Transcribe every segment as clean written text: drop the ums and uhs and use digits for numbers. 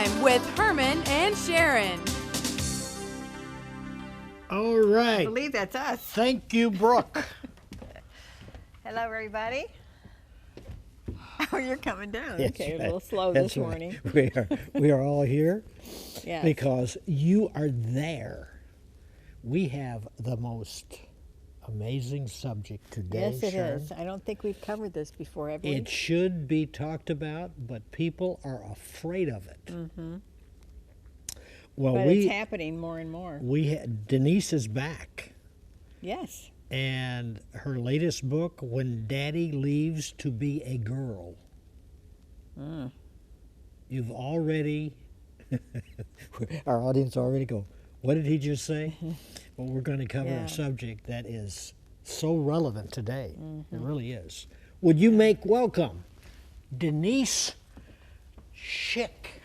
Time with Herman and Sharron. All right. I believe that's us. Thank you, Brooke. Hello, everybody. Oh, you're coming down. That's Okay, a right. little slow That's this right. morning. We are all here Yes. because you are there. We have the most amazing subject today. Yes, it Sharon. is. I don't think we've covered this before, have we? It should be talked about, but people are afraid of it. Mm-hmm. Well, But it's happening more and more. Denise is back, Yes. and her latest book, When Daddy Leaves to Be a Girl. You've already, our audience already go, what did he just say? Well, we're going to cover Yeah. a subject that is so relevant today. It really is. Would you make welcome Denise Shick?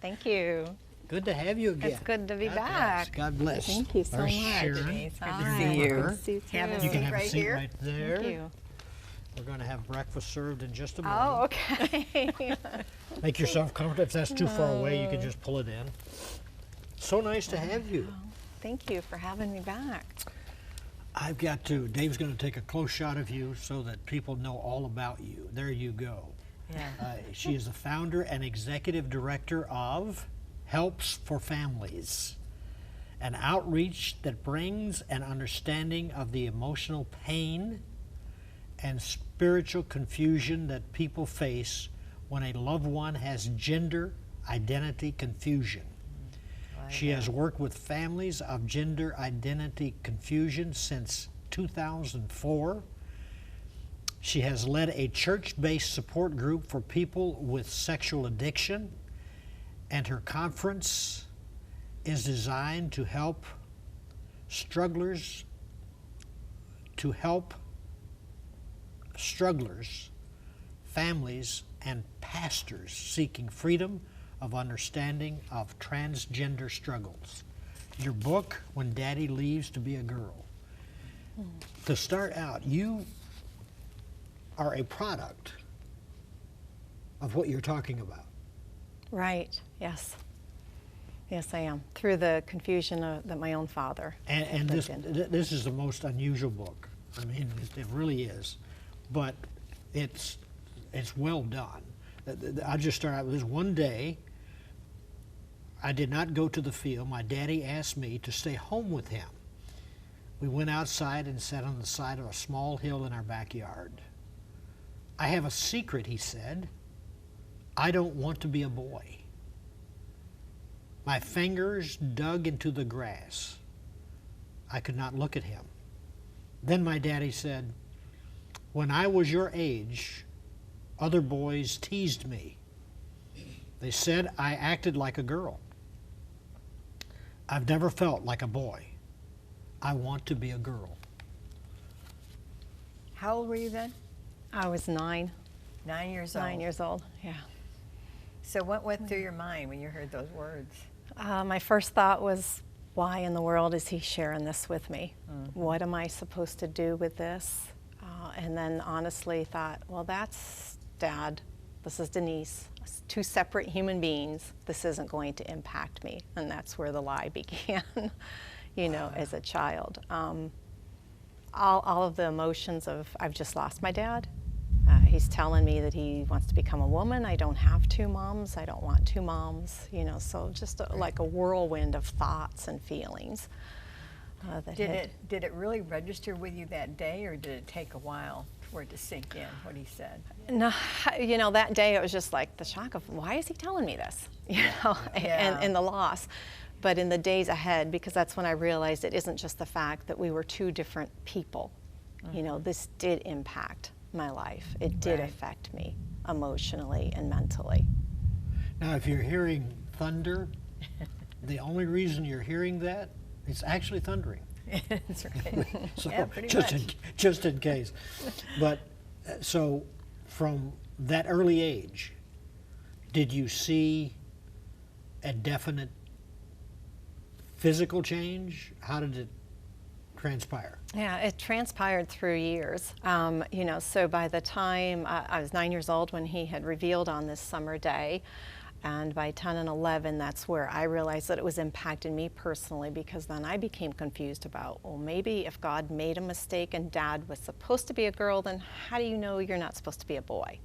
Thank you. Good to have you again. It's good to be God back. bless. God bless. Thank you so Our much. Sharon. Denise, good All to right. see you. Her. See you Have a too. You can seat have right a seat here. right there. Thank you. We're going to have breakfast served in just a moment. Oh, okay. Make yourself comfortable. If that's too far away, you can just pull it in. So nice to have you. Thank you for having me back. I've got to. Dave's going to take a close shot of you so that people know all about you. There you go. Yeah. She is the founder and executive director of Helps for Families, an outreach that brings an understanding of the emotional pain and spiritual confusion that people face when a loved one has gender identity confusion. She has worked with families of gender identity confusion since 2004. She has led a church-based support group for people with sexual addiction, and her conference is designed to help strugglers, families, and pastors seeking freedom of understanding of transgender struggles. Your book, When Daddy Leaves to Be a Girl. To start out, you are a product of what you're talking about. Right. Yes. Yes, I am. Through the confusion that my own father And lived in. this is the most unusual book. I mean, it really is. But it's well done. I'll just start out with this. One day, I did not go to the field. My daddy asked me to stay home with him. We went outside and sat on the side of a small hill in our backyard. I have a secret, he said. I don't want to be a boy. My fingers dug into the grass. I could not look at him. Then my daddy said, when I was your age, other boys teased me. They said I acted like a girl. I've never felt like a boy. I want to be a girl. How old were you then? I was 9. 9 years old. 9 years old, yeah. So what went through your mind when you heard those words? My first thought was, why in the world is he sharing this with me? What am I supposed to do with this? And then honestly thought, well, that's Dad. This is Denise. Two separate human beings. This isn't going to impact me. And that's where the lie began, you know, as a child. All of the emotions of, I've just lost my dad. He's telling me that he wants to become a woman. I don't have 2 moms. I don't want 2 moms. You know, so just like a whirlwind of thoughts and feelings. Did it really register with you that day, or did it take a while for it to sink in what he said? No, you know, that day it was just like the shock of, why is he telling me this? You know, Yeah. and the loss. But in the days ahead, because that's when I realized it isn't just the fact that we were 2 different people. You know, this did impact my life. It did Right. affect me emotionally and mentally. Now, if you're hearing thunder, the only reason you're hearing that, it's actually thundering. That's right. So Yeah, pretty just much. just in case. But so from that early age, did you see a definite physical change? How did it transpire? Yeah, it transpired through years. You know, so by the time I was 9 years old when he had revealed on this summer day, And by 10 and 11, that's where I realized that it was impacting me personally, because then I became confused about, well, maybe if God made a mistake and Dad was supposed to be a girl, then how do you know you're not supposed to be a boy?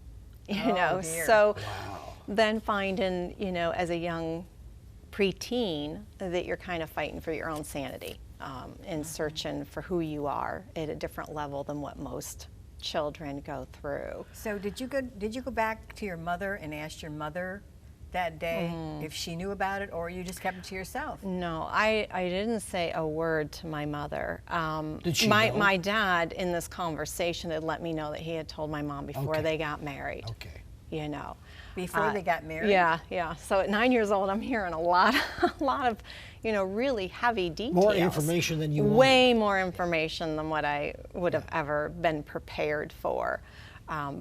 You know, dear. so Wow. then finding, you know, as a young preteen, that you're kind of fighting for your own sanity and searching for who you are at a different level than what most children go through. So did you go back to your mother and ask your mother that day if she knew about it, or you just kept it to yourself? No, I didn't say a word to my mother. Did she know? My dad, in this conversation, had let me know that he had told my mom before Okay. they got married. Okay. You know. Before they got married? Yeah, yeah. So at 9 years old, I'm hearing a lot of, you know, really heavy details. More information than you wanted. Way more information than what I would have ever been prepared for.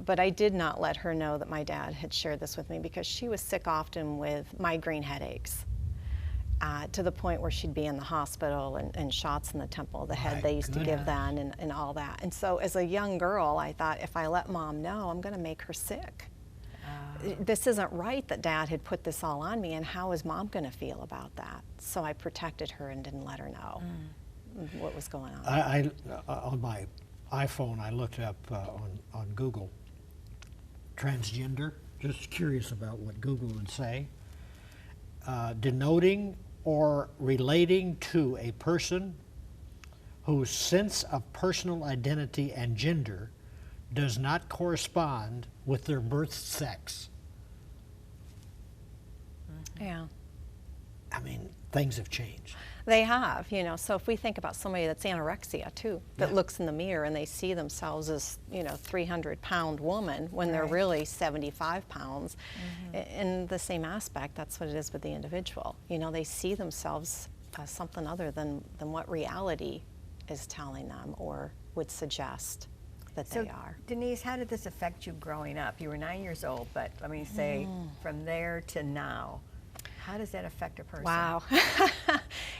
But I did not let her know that my dad had shared this with me, because she was sick often with migraine headaches, to the point where she'd be in the hospital and shots in the temple of the head My they used to give goodness. then and all that. And so as a young girl, I thought, if I let Mom know, I'm going to make her sick. This isn't right that Dad had put this all on me, and how is Mom going to feel about that? So I protected her and didn't let her know what was going on. I on my iPhone, I looked up on Google transgender. Just curious about what Google would say. Denoting or relating to a person whose sense of personal identity and gender does not correspond with their birth sex. Yeah. I mean, things have changed. They have, you know, so if we think about somebody that's anorexia too, that Yeah. looks in the mirror and they see themselves as, you know, 300-pound woman when they're Right. really 75 pounds. In the same aspect, that's what it is with the individual. You know, they see themselves as something other than what reality is telling them or would suggest that So they are. Denise, how did this affect you growing up? You were 9 years old, but let me say from there to now, how does that affect a person? Wow.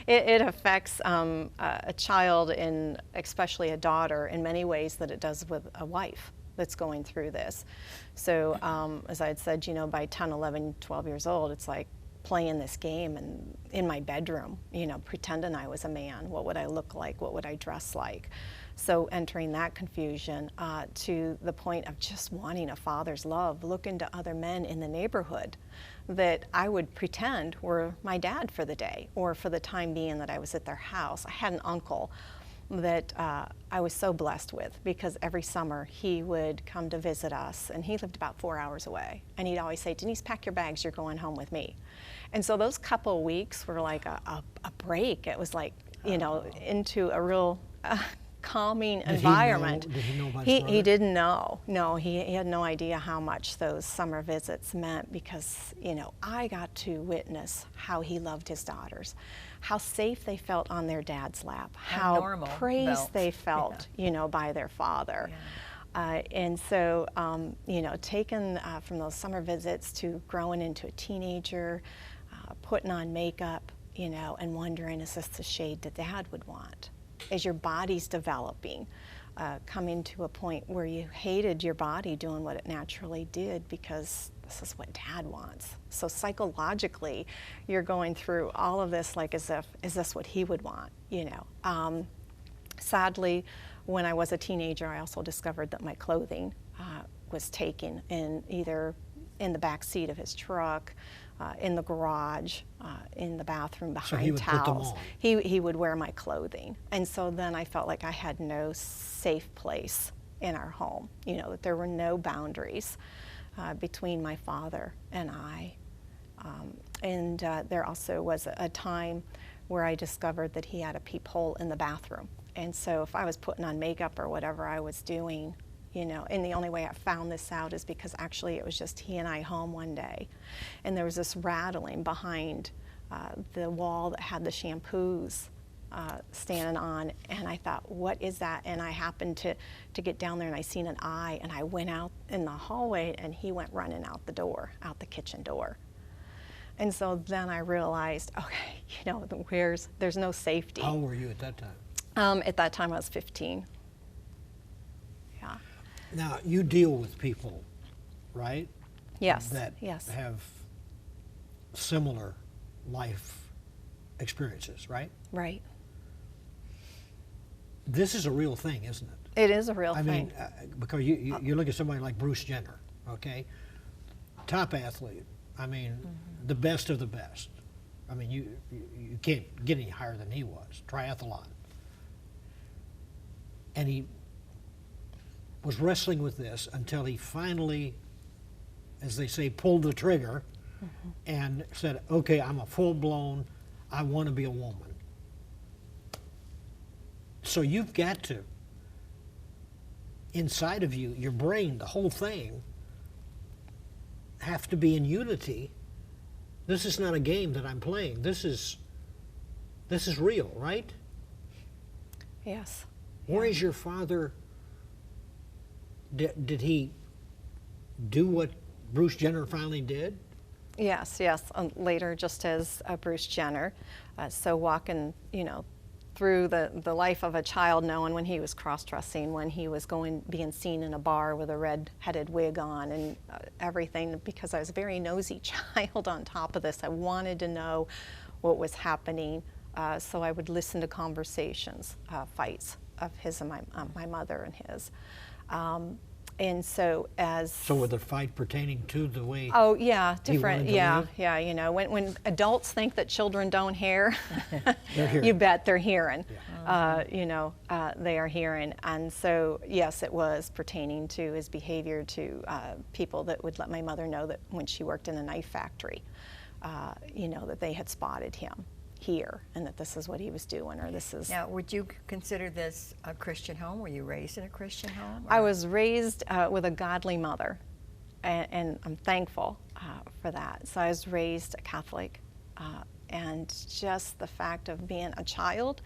It affects a child, and especially a daughter, in many ways that it does with a wife that's going through this. So as I had said, you know, by 10, 11, 12 years old, it's like playing this game and in my bedroom, you know, pretending I was a man. What would I look like? What would I dress like? So entering that confusion to the point of just wanting a father's love, looking to other men in the neighborhood that I would pretend were my dad for the day or for the time being that I was at their house. I had an uncle that I was so blessed with, because every summer he would come to visit us, and he lived about 4 hours away, and he'd always say, Denise, pack your bags, you're going home with me. And so those couple weeks were like a break. It was like, you know, into a real calming environment. Did he know about his He brother? didn't know. No, he had no idea how much those summer visits meant, because, you know, I got to witness how he loved his daughters, how safe they felt on their dad's lap, how normal praised felt. they felt, you know, by their father. And so, you know, taken from those summer visits to growing into a teenager, putting on makeup, you know, and wondering, is this the shade that Dad would want? As your body's developing, coming to a point where you hated your body doing what it naturally did because this is what Dad wants. So psychologically, you're going through all of this like as if, is this what he would want, you know? Sadly, when I was a teenager, I also discovered that my clothing was taken in either in the back seat of his truck, in the garage, in the bathroom behind he would put them towels. on. He would wear my clothing. And so then I felt like I had no safe place in our home, you know, that there were no boundaries between my father and I. And there also was a time where I discovered that he had a peephole in the bathroom. And so if I was putting on makeup or whatever I was doing, you know, and the only way I found this out is because actually it was just he and I home one day, and there was this rattling behind the wall that had the shampoos standing on, and I thought, what is that? And I happened to get down there, and I seen an eye, and I went out in the hallway, and he went running out the door, out the kitchen door. And so then I realized, okay, you know, there's no safety. How old were you at that time? At that time I was 15. Yeah. Now, you deal with people, right? Yes. That yes. have similar life experiences, right? Right. This is a real thing, isn't it? It is a real I thing. mean, because you look at somebody like Bruce Jenner, okay? Top athlete. I mean, the best of the best. I mean, you can't get any higher than he was. Triathlon. And he was wrestling with this until he finally, as they say, pulled the trigger and said, okay, I'm a full-blown, I want to be a woman. So you've got to, inside of you, your brain, the whole thing, have to be in unity. This is not a game that I'm playing. This is real, right? Yes. Where is your father? Did he do what Bruce Jenner finally did? Yes, yes. Later, just as Bruce Jenner, so walking, through the life of a child, knowing when he was cross-dressing, when he was being seen in a bar with a red-headed wig on, and everything. Because I was a very nosy child. On top of this, I wanted to know what was happening, so I would listen to conversations, fights of his and my mother and his. And so So were the fight pertaining to the way? Oh yeah, he different. wanted to Yeah, live? yeah. When adults think that children don't hear, They're hearing. you bet they're hearing. Yeah. They are hearing. And so yes, it was pertaining to his behavior to people that would let my mother know that when she worked in a knife factory, that they had spotted him here and that this is what he was doing, or this is. Now, would you consider this a Christian home? Were you raised in a Christian home? I or- was raised with a godly mother, and I'm thankful for that. So I was raised a Catholic, and just the fact of being a child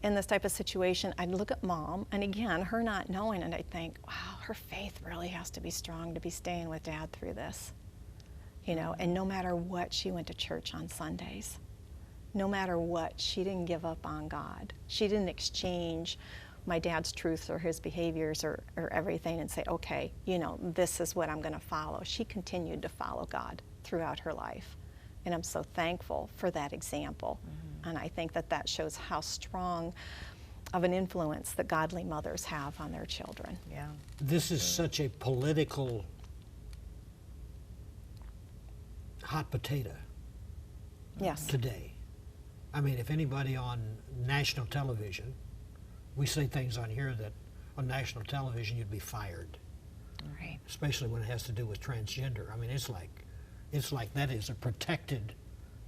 in this type of situation, I'd look at Mom, and again, her not knowing, and I'd think, wow, her faith really has to be strong to be staying with Dad through this. And no matter what, she went to church on Sundays. No matter what, she didn't give up on God. She didn't exchange my dad's truths or his behaviors or everything and say, okay, this is what I'm going to follow. She continued to follow God throughout her life. And I'm so thankful for that example. And I think that shows how strong of an influence that godly mothers have on their children. Yeah. This is such a political hot potato Yes. today. I mean, if anybody on national television, we say things on here that on national television you'd be fired, Right. especially when it has to do with transgender. I mean, it's like that is a protected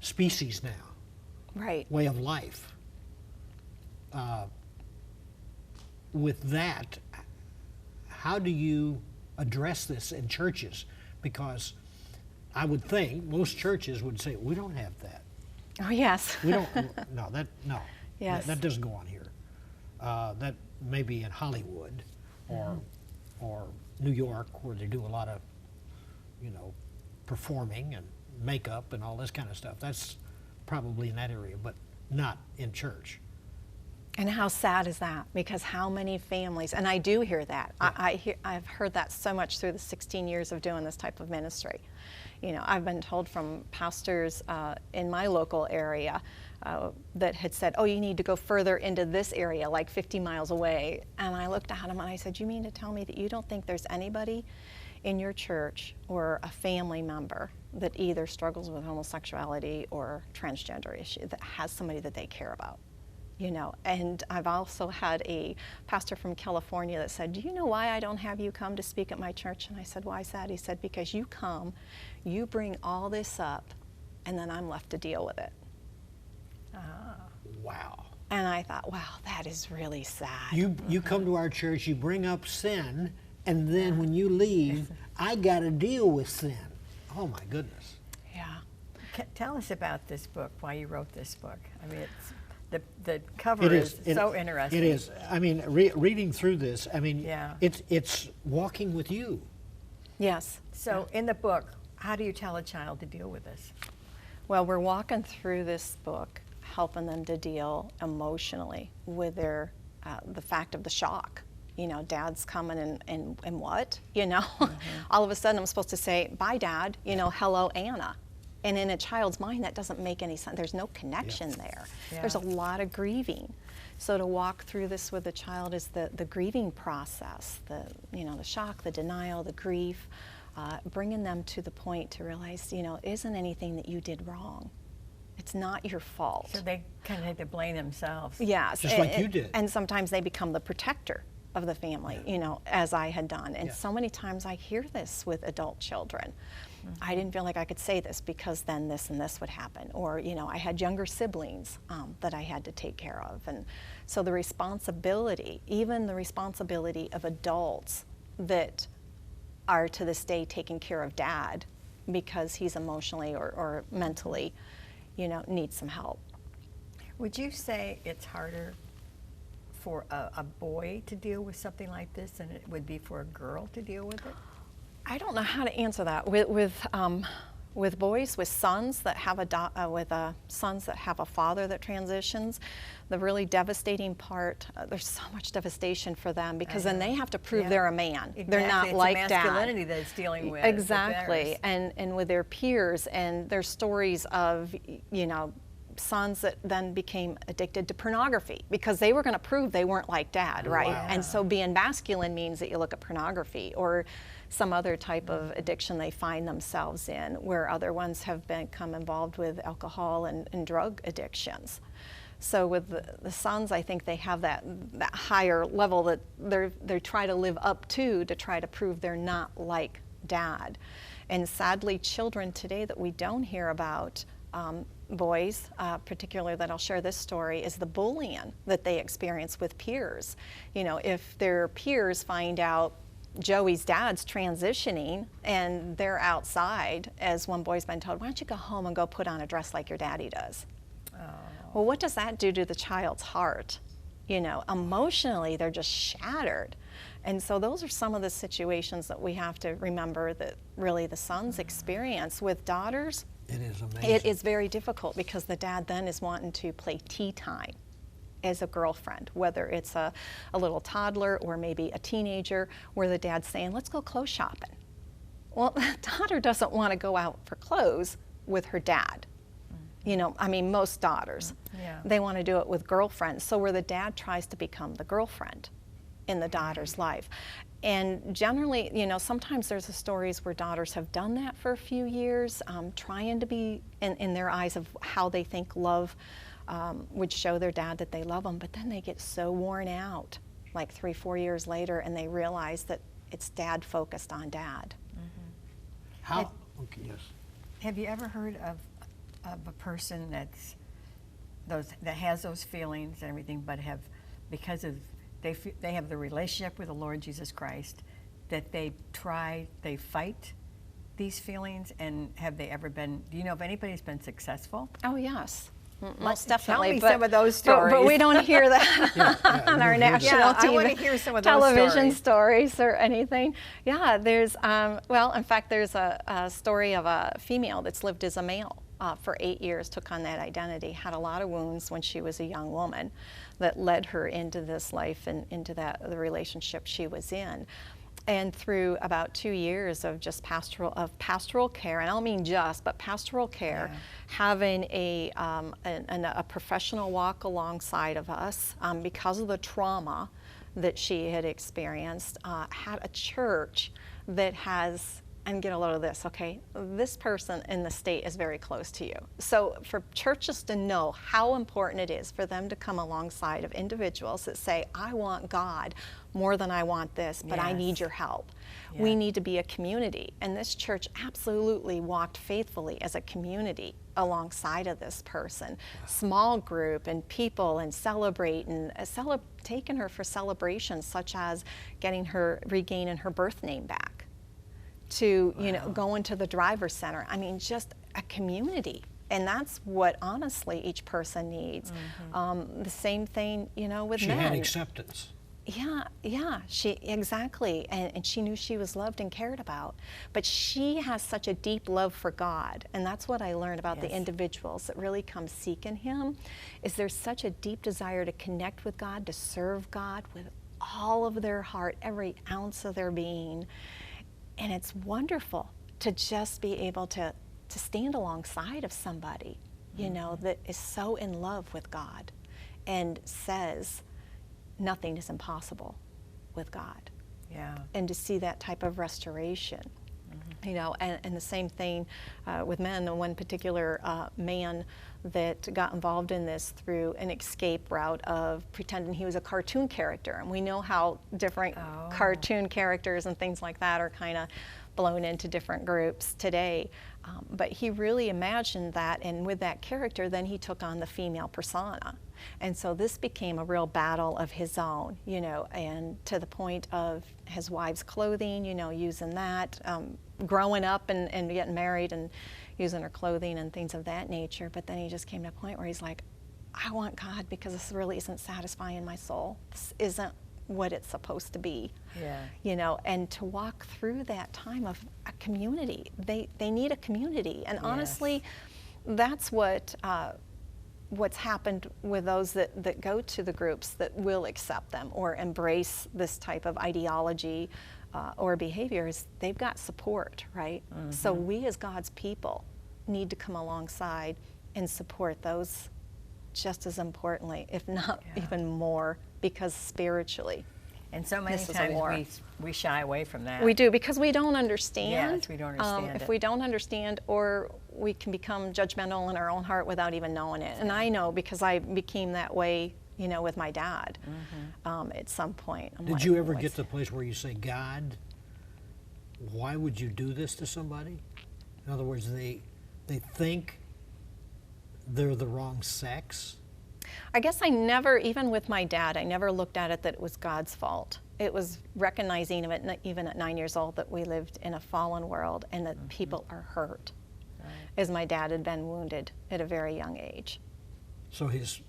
species now, Right. way of life. With that, how do you address this in churches? Because I would think most churches would say, we don't have that. Oh, yes. We don't. No. Yes. That doesn't go on here. That may be in Hollywood, or New York, where they do a lot of, performing and makeup and all this kind of stuff. That's probably in that area, but not in church. And how sad is that? Because how many families, and I do hear that. Yeah. I've heard that so much through the 16 years of doing this type of ministry. I've been told from pastors in my local area that had said, oh, you need to go further into this area, like 50 miles away. And I looked at him and I said, you mean to tell me that you don't think there's anybody in your church or a family member that either struggles with homosexuality or transgender issue that has somebody that they care about? And I've also had a pastor from California that said, do you know why I don't have you come to speak at my church? And I said, why is that? He said, because you come, you bring all this up, and then I'm left to deal with it. Wow. And I thought, wow, that is really sad. You come to our church, you bring up sin, and then when you leave, I got to deal with sin. Oh my goodness. Yeah. Tell us about this book, why you wrote this book. I mean, the cover It is is so interesting. It is. I mean, reading through this, I mean, Yeah. it's walking with you. Yes. So in the book, how do you tell a child to deal with this? Well, we're walking through this book, helping them to deal emotionally with their the fact of the shock. Dad's coming and what? All of a sudden I'm supposed to say, bye, Dad. Hello, Anna. And in a child's mind, that doesn't make any sense. There's no connection there. Yeah. There's a lot of grieving. So to walk through this with a child is the grieving process, the shock, the denial, the grief, bringing them to the point to realize, isn't anything that you did wrong. It's not your fault. So they kind of had to blame themselves. Yes. Just like you did. And sometimes they become the protector of the family, as I had done. And so many times I hear this with adult children. I didn't feel like I could say this because then this and this would happen. Or, I had younger siblings that I had to take care of. And so the responsibility, even the responsibility of adults that are to this day taking care of dad because he's emotionally or mentally, needs some help. Would you say it's harder for a boy to deal with something like this than it would be for a girl to deal with it? I don't know how to answer that. With boys, with sons that have sons that have a father that transitions, the really devastating part, there's so much devastation for them because then they have to prove they're a man. Exactly. They're not it's like the dad. masculinity that it's dealing with. Exactly, and with their peers, and there's stories of sons that then became addicted to pornography because they were going to prove they weren't like dad, right? Wow. And so being masculine means that you look at pornography or some other type of addiction they find themselves in, where other ones have become involved with alcohol and drug addictions. So with the sons, I think they have that higher level that they try to live up to try to prove they're not like dad. And sadly, children today that we don't hear about, boys, particularly that I'll share this story, is the bullying that they experience with peers. If their peers find out Joey's dad's transitioning and they're outside, as one boy's been told, why don't you go home and go put on a dress like your daddy does? Oh. Well, what does that do to the child's heart? Emotionally, they're just shattered. And so those are some of the situations that we have to remember that really the sons experience. With daughters, it is amazing. It is very difficult because the dad then is wanting to play tea time as a girlfriend, whether it's a little toddler or maybe a teenager, where the dad's saying, let's go clothes shopping. Well, the daughter doesn't want to go out for clothes with her dad. Most daughters, they want to do it with girlfriends. So where the dad tries to become the girlfriend in the daughter's life. And generally, sometimes there's the stories where daughters have done that for a few years, trying to be in their eyes of how they think love would show their dad that they love them, but then they get so worn out, like 3-4 years later, and they realize that it's dad focused on dad. How? Okay, yes. Have you ever heard of a person that has those feelings and everything, but because of they have the relationship with the Lord Jesus Christ, that they fight these feelings, and have they ever been? Do you know if anybody's been successful? Oh yes. Most definitely. Tell me some of those stories. But we don't hear that on our national I want to hear some of those television stories or anything. Yeah, there's, in fact, there's a story of a female that's lived as a male for 8 years, took on that identity, had a lot of wounds when she was a young woman that led her into this life and into the relationship she was in. And through about 2 years of just pastoral care, and I don't mean just, but pastoral care, having a professional walk alongside of us because of the trauma that she had experienced, had a church that has, and get a load of this, okay? This person in the state is very close to you. So for churches to know how important it is for them to come alongside of individuals that say, I want God more than I want this, but I need your help. Yeah. We need to be a community. And this church absolutely walked faithfully as a community alongside of this person. Small group and people and celebrating, taking her for celebrations such as regaining her birth name back, to going to the driver's center. I mean, just a community. And that's what honestly each person needs. The same thing, with men. She had acceptance. Yeah, exactly. And she knew she was loved and cared about. But she has such a deep love for God. And that's what I learned about the individuals that really come seeking Him, is there's such a deep desire to connect with God, to serve God with all of their heart, every ounce of their being. And it's wonderful to just be able to to stand alongside of somebody, you know, that is so in love with God and says nothing is impossible with God. Yeah. And to see that type of restoration. You know, and the same thing with men. The one particular man that got involved in this through an escape route of pretending he was a cartoon character. And we know how different cartoon characters and things like that are kind of blown into different groups today. But he really imagined that, and with that character, then he took on the female persona. And so this became a real battle of his own, you know, and to the point of his wife's clothing, you know, using that, growing up and getting married and using her clothing and things of that nature. But then he just came to a point where he's like, I want God because this really isn't satisfying my soul. This isn't what it's supposed to be. Yeah. You know, and to walk through that time of a community. They need a community. And honestly, that's what's happened with those that go to the groups that will accept them or embrace this type of ideology or behaviors. They've got support, right? So we as God's people need to come alongside and support those just as importantly, if not even more, because spiritually, and so many this is a war. times we shy away from that. We do, because we don't understand. Yes, we don't understand If it. we don't understand, or we can become judgmental in our own heart without even knowing it. And I know, because I became that way, you know, with my dad at some point. I'm Did like, you ever "What's get to the place where you say, God, why would you do this to somebody? In other words, they think they're the wrong sex? I guess I never, even with my dad, I never looked at it that it was God's fault. It was recognizing of it, even at 9 years old, that we lived in a fallen world and that people are hurt, as my dad had been wounded at a very young age. So his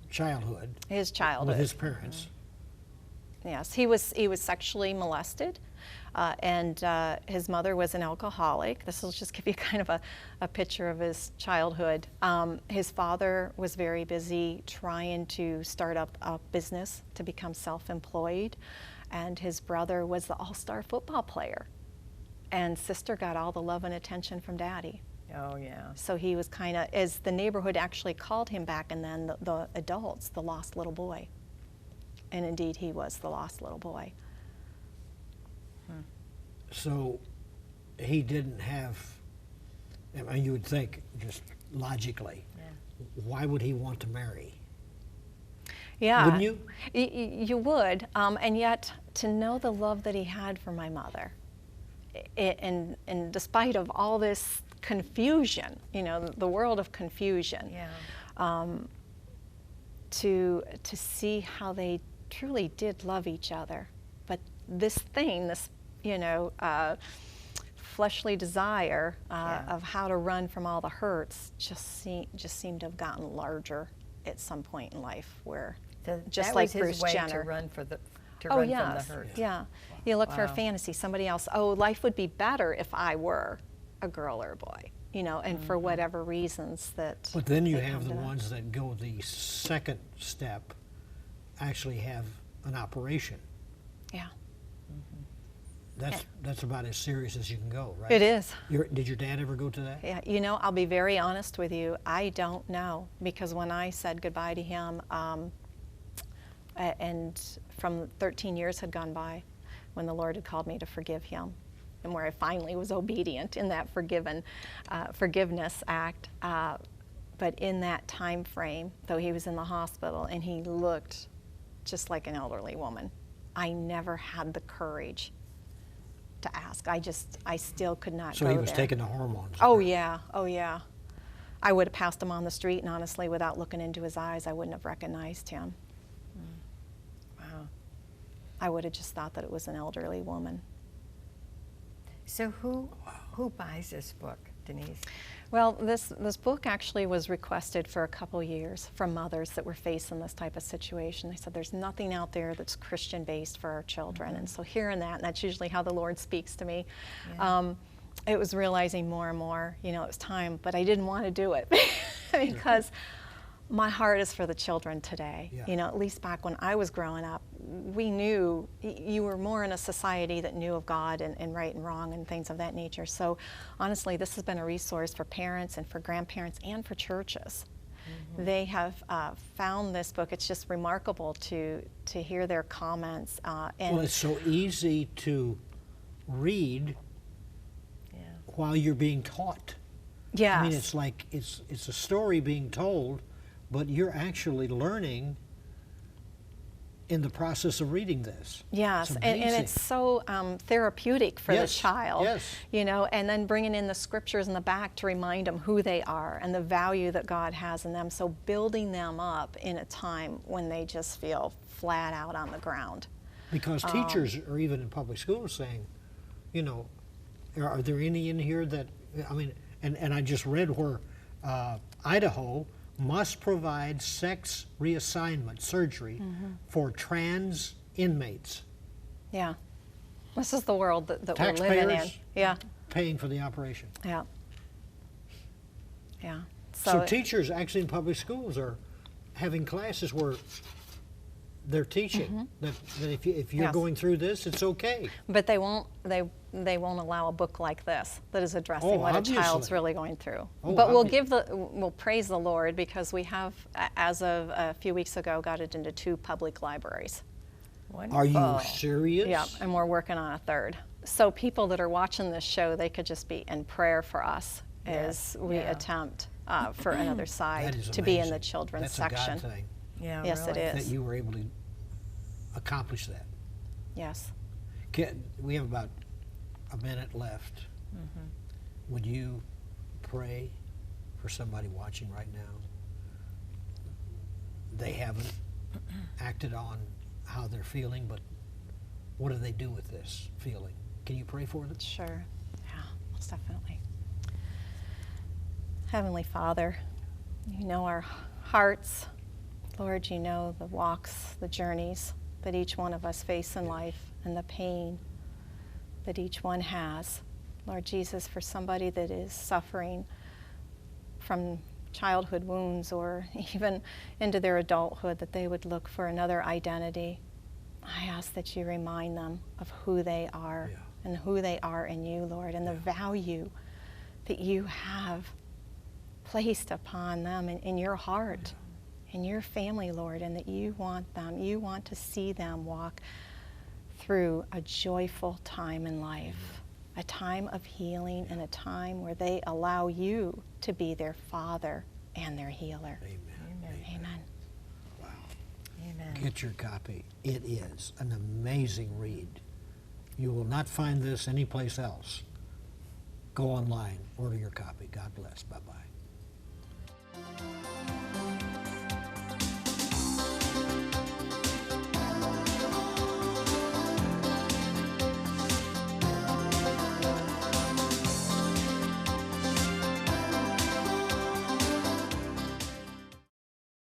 childhood, His childhood. with his parents, Yes, he was sexually molested, and his mother was an alcoholic. This will just give you kind of a picture of his childhood. His father was very busy trying to start up a business to become self-employed, and his brother was the all-star football player, and sister got all the love and attention from daddy. Oh, yeah. So he was kind of, as the neighborhood actually called him back, and then the adults, the lost little boy. And indeed, he was the lost little boy. so he didn't have, I mean, you would think, just logically, why would he want to marry? Yeah. Wouldn't you? You would, and yet to know the love that he had for my mother, and despite of all this confusion, you know, the world of confusion, to see how they truly did love each other, but this thing, this, you know, fleshly desire of how to run from all the hurts just seemed to have gotten larger at some point in life, where just that like was his Bruce way Jenner. to run from the Yes, hurt. yeah. You look for a fantasy, somebody else. Oh, life would be better if I were a girl or a boy, you know, and for whatever reasons that. But then you they have come the to that. ones that go the second step, actually have an operation. Yeah, That's about as serious as you can go, right? it is. Did your dad ever go to that? Yeah, you know, I'll be very honest with you. I don't know, because when I said goodbye to him, and from 13 years had gone by when the Lord had called me to forgive him, and where I finally was obedient in that forgiveness act. But in that time frame, though he was in the hospital and he looked just like an elderly woman, I never had the courage to ask. I still could not So go he was there. taking the hormones. Oh yeah, oh yeah. I would have passed him on the street, and honestly, without looking into his eyes, I wouldn't have recognized him. Wow. I would have just thought that it was an elderly woman. So who buys this book, Denise? Well, this book actually was requested for a couple years from mothers that were facing this type of situation. They said, there's nothing out there that's Christian-based for our children. And so hearing that, and that's usually how the Lord speaks to me, it was realizing more and more, you know, it was time, but I didn't want to do it because my heart is for the children today. Yeah. You know, at least back when I was growing up, we knew you were more in a society that knew of God and right and wrong and things of that nature. So honestly, this has been a resource for parents and for grandparents and for churches. They have found this book. It's just remarkable to hear their comments. And Well, it's so easy to read while you're being taught. yes. I mean, it's like it's a story being told, but you're actually learning in the process of reading this. Yes, It's and amazing. it's so therapeutic for Yes, the child, yes. you know, and then bringing in the scriptures in the back to remind them who they are and the value that God has in them. So building them up in a time when they just feel flat out on the ground. Because teachers are even in public schools saying, you know, are there any in here that, I mean, and I just read where Idaho must provide sex reassignment surgery for trans inmates. Yeah, this is the world that we're living in. Taxpayers Yeah, paying for the operation. yeah, yeah. So teachers actually in public schools are having classes where they're teaching that if you're Yes. going through this, it's okay. But they won't allow a book like this that is addressing Oh, what a child's obviously. really going through. Oh, But we'll praise the Lord because we have, as of a few weeks ago, got it into 2 public libraries. Are you serious? Yeah, and we're working on a 3rd. So people that are watching this show, they could just be in prayer for us as we attempt for another That side is to be in the amazing. children's That's section. a God thing Yeah, Yes, really. it that is. you were able to accomplish that. Yes. We have about a minute left. Would you pray for somebody watching right now? They haven't acted on how they're feeling, but what do they do with this feeling? Can you pray for them? Sure. Yeah, most definitely. Heavenly Father, you know our hearts. Lord, you know the walks, the journeys that each one of us face in life and the pain that each one has. Lord Jesus, for somebody that is suffering from childhood wounds or even into their adulthood, that they would look for another identity, I ask that you remind them of who they are and who they are in you, Lord, and the value that you have placed upon them in your heart, in your family, Lord, and that you want to see them walk through a joyful time in life, a time of healing and a time where they allow you to be their Father and their healer. Amen. Amen. Wow. Amen. Get your copy. It is an amazing read. You will not find this anyplace else. Go online, order your copy. God bless. Bye-bye.